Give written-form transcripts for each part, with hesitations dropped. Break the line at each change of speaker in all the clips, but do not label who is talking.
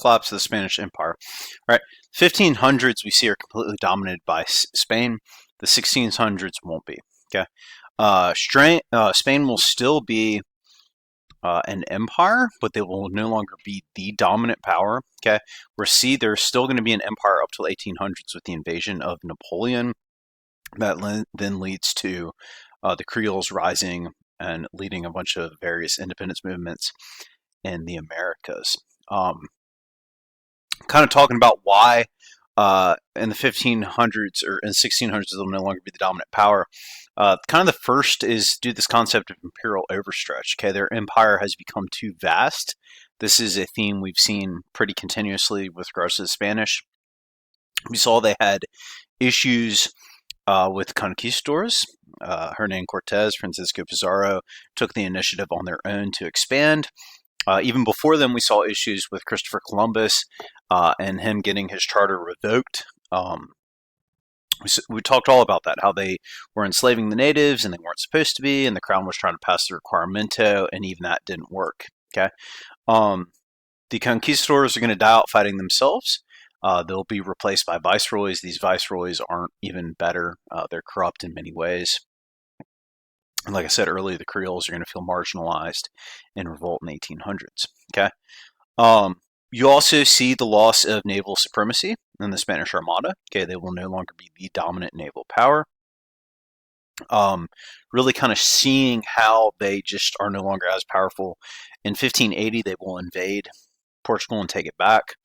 collapse of the Spanish Empire. All right, 1500s we see are completely dominated by Spain. The 1600s won't be. Okay, Spain will still be an empire, but they will no longer be the dominant power. Okay, there's still going to be an empire up till 1800s with the invasion of Napoleon. That then leads to the Creoles rising and leading a bunch of various independence movements in the Americas. Kind of talking about why in the 1500s or in 1600s they'll no longer be the dominant power. Kind of the first is due to this concept of imperial overstretch. Okay, their empire has become too vast. This is a theme we've seen pretty continuously with regards to the Spanish. We saw they had issues with conquistadors. Hernan Cortez, Francisco Pizarro took the initiative on their own to expand. Even before them, we saw issues with Christopher Columbus and him getting his charter revoked. We talked all about that, how they were enslaving the natives and they weren't supposed to be, and the crown was trying to pass the requiremento, and even that didn't work. Okay, the conquistadors are going to die out fighting themselves. They'll be replaced by viceroys. These viceroys aren't even better. They're corrupt in many ways. And like I said earlier, the Creoles are going to feel marginalized in revolt in the 1800s. Okay. You also see the loss of naval supremacy in the Spanish Armada. Okay, they will no longer be the dominant naval power. Really kind of seeing how they just are no longer as powerful. In 1580, they will invade Portugal and take it back.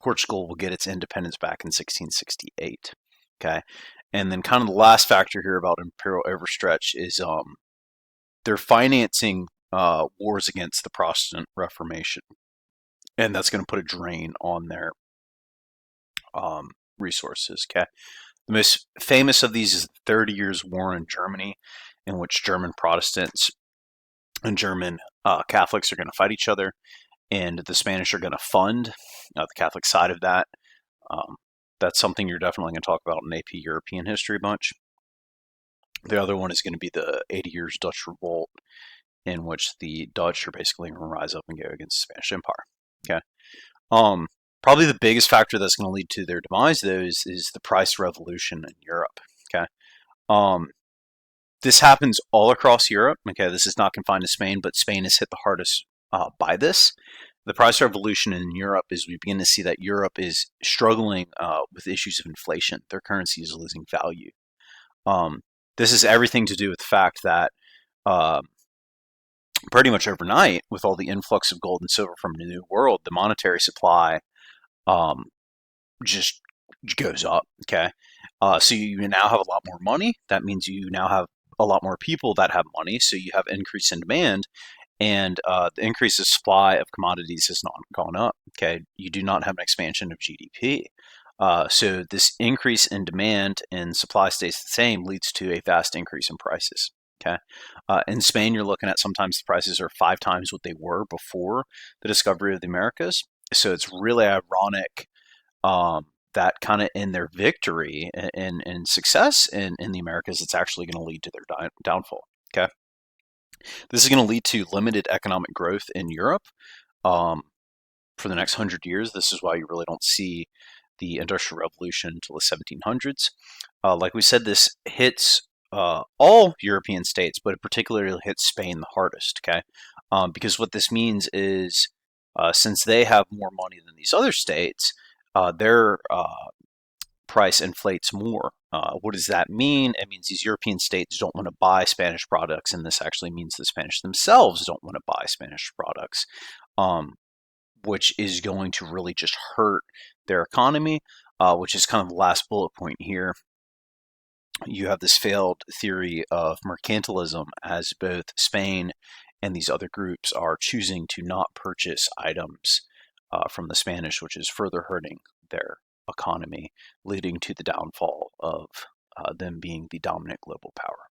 Portugal will get its independence back in 1668. Okay, and then kind of the last factor here about imperial overstretch is they're financing wars against the Protestant Reformation, and that's going to put a drain on their resources. Okay, the most famous of these is the 30 Years' War in Germany, in which German Protestants and German Catholics are going to fight each other, and the Spanish are going to fund the Catholic side of that. That's something you're definitely going to talk about in AP European history a bunch. The other one is going to be the 80 Years Dutch Revolt, in which the Dutch are basically going to rise up and go against the Spanish Empire. Okay. Probably the biggest factor that's going to lead to their demise, though, is the price revolution in Europe. Okay. This happens all across Europe. Okay, this is not confined to Spain, but Spain is hit the hardest by this. The price revolution in Europe is we begin to see that Europe is struggling with issues of inflation. Their currency is losing value. This is everything to do with the fact that pretty much overnight, with all the influx of gold and silver from the New World, the monetary supply just goes up. Okay, so you now have a lot more money. That means you now have a lot more people that have money. So you have increase in demand. And the increase of supply of commodities has not gone up. Okay, you do not have an expansion of GDP. So this increase in demand and supply stays the same leads to a vast increase in prices. Okay, in Spain, you're looking at sometimes the prices are 5 times what they were before the discovery of the Americas. So it's really ironic that kind of in their victory and success in the Americas, it's actually going to lead to their downfall. Okay. This is going to lead to limited economic growth in Europe for the next 100 years. This is why you really don't see the Industrial Revolution until the 1700s. Like we said, this hits all European states, but it particularly hits Spain the hardest. Okay, because what this means is since they have more money than these other states, their price inflates more. What does that mean? It means these European states don't want to buy Spanish products, and this actually means the Spanish themselves don't want to buy Spanish products, which is going to really just hurt their economy, which is kind of the last bullet point here. You have this failed theory of mercantilism, as both Spain and these other groups are choosing to not purchase items from the Spanish, which is further hurting their economy, leading to the downfall of them being the dominant global power.